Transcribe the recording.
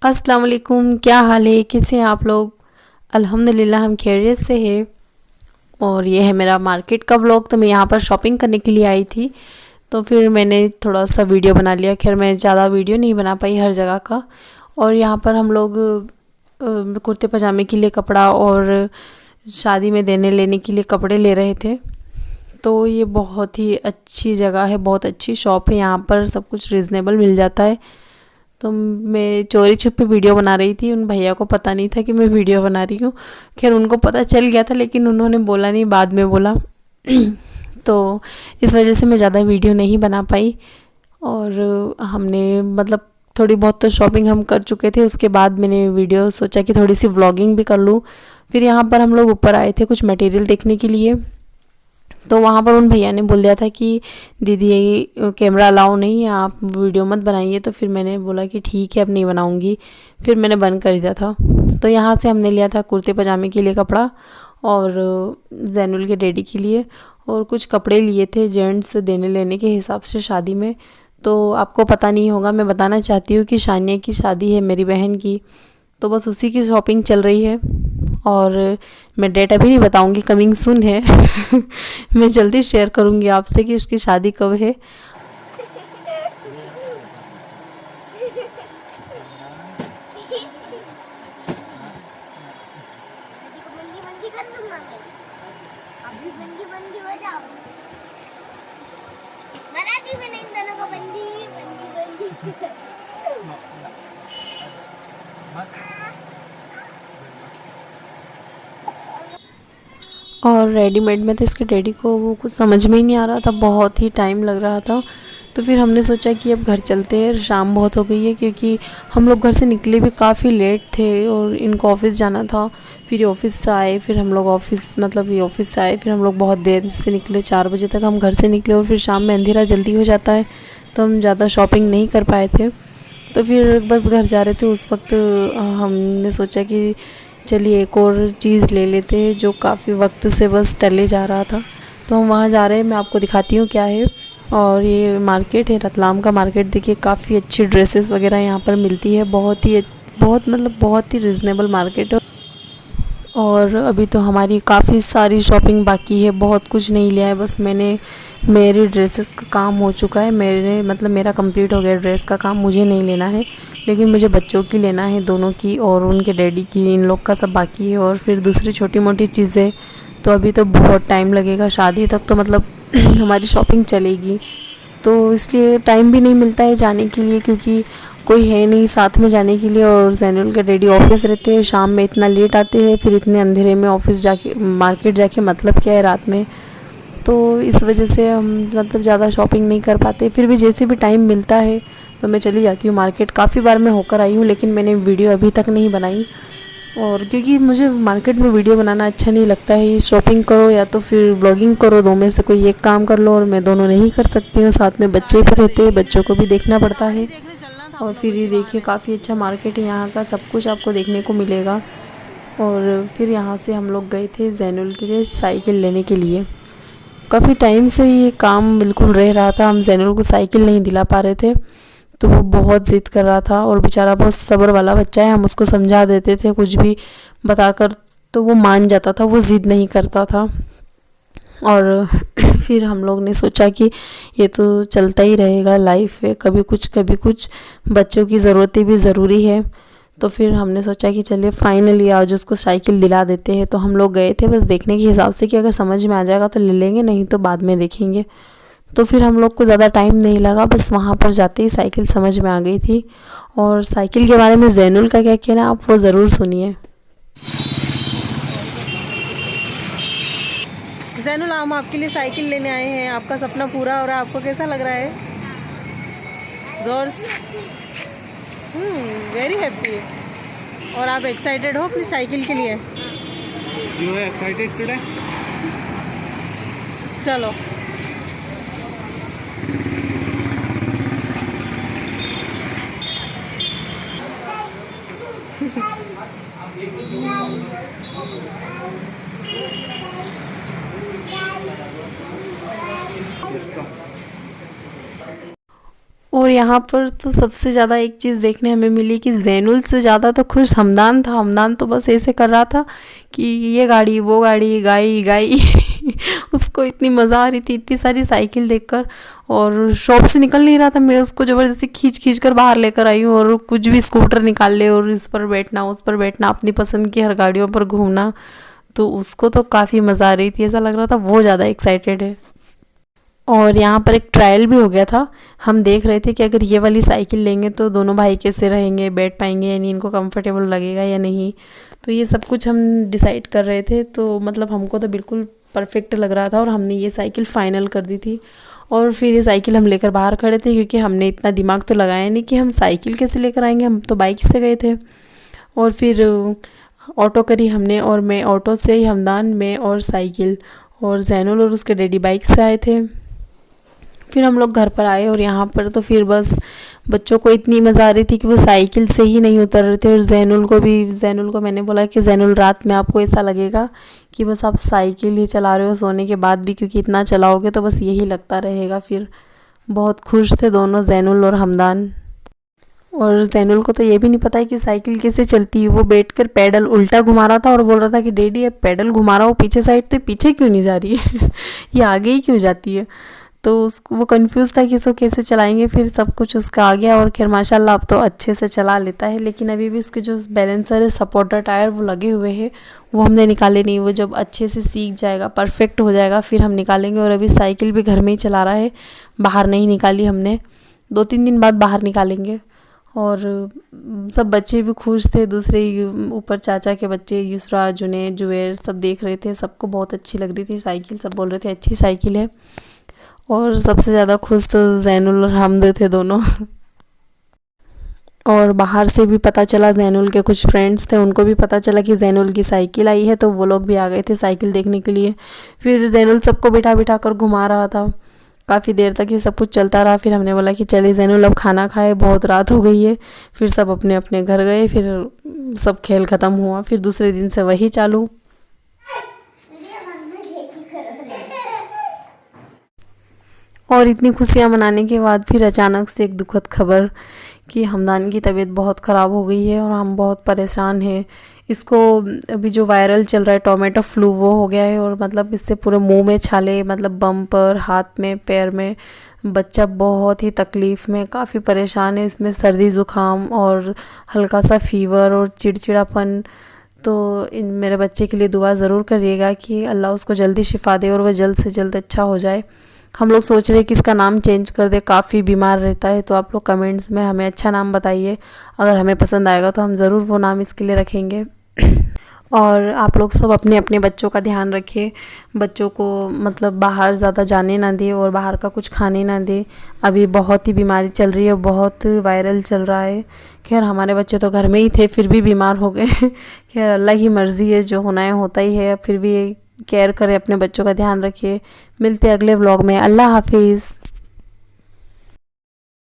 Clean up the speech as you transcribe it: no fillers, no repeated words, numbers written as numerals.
अस्सलाम वालेकुम, क्या हाल है? कैसे हैं आप लोग? अल्हम्दुलिल्लाह हम खैरियत से हैं। और ये है मेरा मार्केट का व्लॉग। तो मैं यहाँ पर शॉपिंग करने के लिए आई थी, तो फिर मैंने थोड़ा सा वीडियो बना लिया। खैर मैं ज़्यादा वीडियो नहीं बना पाई हर जगह का। और यहाँ पर हम लोग कुर्ते पजामे के लिए कपड़ा और शादी में देने लेने के लिए कपड़े ले रहे थे। तो ये बहुत ही अच्छी जगह है, बहुत अच्छी शॉप है। यहाँ पर सब कुछ रिजनेबल मिल जाता है। तो मैं चोरी छुपे वीडियो बना रही थी, उन भैया को पता नहीं था कि मैं वीडियो बना रही हूँ। खैर उनको पता चल गया था, लेकिन उन्होंने बोला नहीं, बाद में बोला। तो इस वजह से मैं ज़्यादा वीडियो नहीं बना पाई। और हमने मतलब थोड़ी बहुत तो शॉपिंग हम कर चुके थे। उसके बाद मैंने वीडियो सोचा कि थोड़ी सी व्लॉगिंग भी कर लूँ। फिर यहाँ पर हम लोग ऊपर आए थे कुछ मटेरियल देखने के लिए। तो वहाँ पर उन भैया ने बोल दिया था कि दीदी ये कैमरा अलाउ नहीं है, आप वीडियो मत बनाइए। तो फिर मैंने बोला कि ठीक है अब नहीं बनाऊँगी। फिर मैंने बंद कर दिया था। तो यहाँ से हमने लिया था कुर्ते पजामे के लिए कपड़ा, और जैनुल के डैडी के लिए, और कुछ कपड़े लिए थे जेंट्स देने लेने के हिसाब से शादी में। तो आपको पता नहीं होगा, मैं बताना चाहती हूँ कि शानिया की शादी है मेरी बहन की। तो बस उसी की शॉपिंग चल रही है। और मैं डेट अभी नहीं बताऊंगी, कमिंग सून है। मैं जल्दी शेयर करूंगी आपसे कि उसकी शादी कब है। बंदी बंदी कर दूंगा मैं। अभी बंदी बंदी हो जाओ। मराठी में नहीं, इन दोनों को बंदी बंदी बंदी। और रेडीमेड में तो इसके डैडी को वो कुछ समझ में ही नहीं आ रहा था, बहुत ही टाइम लग रहा था। तो फिर हमने सोचा कि अब घर चलते हैं, शाम बहुत हो गई है, क्योंकि हम लोग घर से निकले भी काफ़ी लेट थे और इनको ऑफिस जाना था। फिर ये ऑफिस से आए, फिर हम लोग ऑफिस मतलब ये ऑफिस से आए, फिर हम लोग बहुत देर से निकले, 4 बजे तक हम घर से निकले। और फिर शाम में अंधेरा जल्दी हो जाता है, तो हम ज़्यादा शॉपिंग नहीं कर पाए थे। तो फिर बस घर जा रहे थे उस वक्त हमने सोचा कि चलिए एक और चीज़ ले लेते हैं, जो काफ़ी वक्त से बस टले जा रहा था। तो हम वहाँ जा रहे हैं, मैं आपको दिखाती हूँ क्या है। और ये मार्केट है, रतलाम का मार्केट। देखिए काफ़ी अच्छी ड्रेसेस वगैरह यहाँ पर मिलती है, बहुत मतलब बहुत ही रिजनेबल मार्केट है। और अभी तो हमारी काफ़ी सारी शॉपिंग बाकी है, बहुत कुछ नहीं लिया है। बस मेरी ड्रेसेस का काम हो चुका है, मेरे मतलब मेरा कंप्लीट हो गया ड्रेस का काम, मुझे नहीं लेना है। लेकिन मुझे बच्चों की लेना है, दोनों की और उनके डैडी की, इन लोग का सब बाकी है। और फिर दूसरी छोटी मोटी चीज़ें, तो अभी तो बहुत टाइम लगेगा शादी तक, तो मतलब हमारी शॉपिंग चलेगी। तो इसलिए टाइम भी नहीं मिलता है जाने के लिए, क्योंकि कोई है नहीं साथ में जाने के लिए। और जैनुल के डैडी ऑफिस रहते हैं, शाम में इतना लेट आते हैं, फिर इतने अंधेरे में ऑफिस जाके मार्केट जाके मतलब क्या है रात में। तो इस वजह से हम मतलब ज़्यादा शॉपिंग नहीं कर पाते। फिर भी जैसे भी टाइम मिलता है तो मैं चली जाती हूँ मार्केट। काफ़ी बार मैं होकर आई हूँ, लेकिन मैंने वीडियो अभी तक नहीं बनाई। और क्योंकि मुझे मार्केट में वीडियो बनाना अच्छा नहीं लगता है। शॉपिंग करो या तो फिर ब्लॉगिंग करो, दो में से कोई एक काम कर लो, और मैं दोनों नहीं कर सकती हूँ। साथ में बच्चे भी रहते हैं, बच्चों को भी देखना पड़ता है। और फिर ये देखिए काफ़ी अच्छा मार्केट है, यहाँ का सब कुछ आपको देखने को मिलेगा। और फिर यहाँ से हम लोग गए थे जैनुल के लिए साइकिल लेने के लिए। काफ़ी टाइम से ये काम बिल्कुल रह रहा था, हम जैनुल को साइकिल नहीं दिला पा रहे थे। तो वो बहुत ज़िद कर रहा था, और बेचारा बहुत सब्र वाला बच्चा है, हम उसको समझा देते थे कुछ भी बताकर, तो वो मान जाता था, वो ज़िद नहीं करता था। और फिर हम लोग ने सोचा कि ये तो चलता ही रहेगा, लाइफ है, कभी कुछ बच्चों की ज़रूरतें भी ज़रूरी है। तो फिर हमने सोचा कि चलिए फाइनली आज उसको साइकिल दिला देते हैं। तो हम लोग गए थे बस देखने के हिसाब से कि अगर समझ में आ जाएगा तो ले लेंगे, नहीं तो बाद में देखेंगे। तो फिर हम लोग को ज़्यादा टाइम नहीं लगा, बस वहाँ पर जाते ही साइकिल समझ में आ गई थी। और साइकिल के बारे में जैनुल का क्या कहना है आप वो ज़रूर सुनिए। जैनुल, हम आपके लिए साइकिल लेने आए हैं, आपका सपना पूरा हो रहा है, आपको कैसा लग रहा है? जोर, वेरी हैप्पी। और आप एक्साइटेड हो अपनी साइकिल के लिए? You are excited today? चलो। और यहाँ पर तो सबसे ज़्यादा एक चीज़ देखने हमें मिली कि जैनुल से ज़्यादा तो खुश हमदान था। हमदान तो बस ऐसे कर रहा था कि ये गाड़ी वो गाड़ी गाई गाई उसको इतनी मज़ा आ रही थी इतनी सारी साइकिल देखकर, और शॉप से निकल नहीं रहा था। मैं उसको ज़बरदस्ती खींच खींच कर बाहर लेकर आई हूँ, और कुछ भी स्कूटर निकाल ले और इस पर बैठना उस पर बैठना, अपनी पसंद की हर गाड़ियों पर घूमना। तो उसको तो काफ़ी मज़ा आ रही थी, ऐसा लग रहा था वो ज़्यादा एक्साइटेड है। और यहाँ पर एक ट्रायल भी हो गया था। हम देख रहे थे कि अगर ये वाली साइकिल लेंगे तो दोनों भाई कैसे रहेंगे, बैठ पाएंगे यानी इनको कंफर्टेबल लगेगा या नहीं। तो ये सब कुछ हम डिसाइड कर रहे थे। तो मतलब हमको तो बिल्कुल परफेक्ट लग रहा था और हमने ये साइकिल फ़ाइनल कर दी थी। और फिर ये साइकिल हम लेकर बाहर खड़े थे, क्योंकि हमने इतना दिमाग तो लगाया नहीं कि हम साइकिल कैसे लेकर आएंगे, हम तो बाइक से गए थे। और फिर ऑटो करी हमने, और मैं ऑटो से ही, हमदान में और साइकिल, और जैनुल और उसके डैडी बाइक से आए थे। फिर हम लोग घर पर आए, और यहाँ पर तो फिर बस बच्चों को इतनी मज़ा आ रही थी कि वो साइकिल से ही नहीं उतर रहे थे। और जैनुल को मैंने बोला कि जैनुल रात में आपको ऐसा लगेगा कि बस आप साइकिल ही चला रहे हो सोने के बाद भी, क्योंकि इतना चलाओगे तो बस यही लगता रहेगा। फिर बहुत खुश थे दोनों, जैनुल और हमदान। और जैनुल को तो ये भी नहीं पता है कि साइकिल कैसे चलती है। वो बैठकर पैडल उल्टा घुमा रहा था और बोल रहा था कि डैडी ये पैडल घुमा रहा हो पीछे साइड, तो पीछे क्यों नहीं जा रही है ये आगे ही क्यों जाती है। तो उसको वो कंफ्यूज था कि इसको कैसे चलाएंगे। फिर सब कुछ उसका आ गया, और खैर माशाल्लाह अब तो अच्छे से चला लेता है। लेकिन अभी भी उसके जो बैलेंसर है, सपोर्टर टायर, वो लगे हुए हैं, वो हमने निकाले नहीं। वो जब अच्छे से सीख जाएगा, परफेक्ट हो जाएगा, फिर हम निकालेंगे। और अभी साइकिल भी घर में ही चला रहा है, बाहर नहीं निकाली हमने, 2-3 दिन बाद बाहर निकालेंगे। और सब बच्चे भी खुश थे, दूसरे ऊपर चाचा के बच्चे युसरा, जुनैद, जुबैर सब देख रहे थे। सबको बहुत अच्छी लग रही थी साइकिल, सब बोल रहे थे अच्छी साइकिल है। और सबसे ज़्यादा खुश तो जैनुल और हमद थे दोनों और बाहर से भी पता चला, जैनुल के कुछ फ्रेंड्स थे, उनको भी पता चला कि जैनुल की साइकिल आई है, तो वो लोग भी आ गए थे साइकिल देखने के लिए। फिर जैनुल सबको बिठा बिठा कर घुमा रहा था, काफ़ी देर तक ये सब कुछ चलता रहा। फिर हमने बोला कि चलिए जैनुल अब खाना खाए, बहुत रात हो गई है। फिर सब अपने अपने घर गए, फिर सब खेल ख़त्म हुआ। फिर दूसरे दिन से वही चालू। और इतनी खुशियाँ मनाने के बाद फिर अचानक से एक दुखद खबर कि हमदान की तबीयत बहुत ख़राब हो गई है और हम बहुत परेशान हैं। इसको अभी जो वायरल चल रहा है टोमेटो फ्लू, वो हो गया है। और मतलब इससे पूरे मुंह में छाले, मतलब बम पर, हाथ में, पैर में। बच्चा बहुत ही तकलीफ़ में, काफ़ी परेशान है। इसमें सर्दी ज़ुकाम और हल्का सा फ़ीवर और चिड़चिड़ापन। तो इन मेरे बच्चे के लिए दुआ ज़रूर करिएगा कि अल्लाह उसको जल्दी शिफा दे और वह जल्द से जल्द अच्छा हो जाए। हम लोग सोच रहे हैं कि इसका नाम चेंज कर दे, काफ़ी बीमार रहता है। तो आप लोग कमेंट्स में हमें अच्छा नाम बताइए, अगर हमें पसंद आएगा तो हम ज़रूर वो नाम इसके लिए रखेंगे। और आप लोग सब अपने अपने बच्चों का ध्यान रखिए, बच्चों को मतलब बाहर ज़्यादा जाने ना दें और बाहर का कुछ खाने ना दें। अभी बहुत ही बीमारी चल रही है, बहुत वायरल चल रहा है। खैर हमारे बच्चे तो घर में ही थे, फिर भी बीमार हो गए खैर अल्लाह की मर्ज़ी है, जो होना है होता ही है। फिर भी केयर करें, अपने बच्चों का ध्यान रखिए। मिलते अगले व्लॉग में। अल्लाह हाफिज़।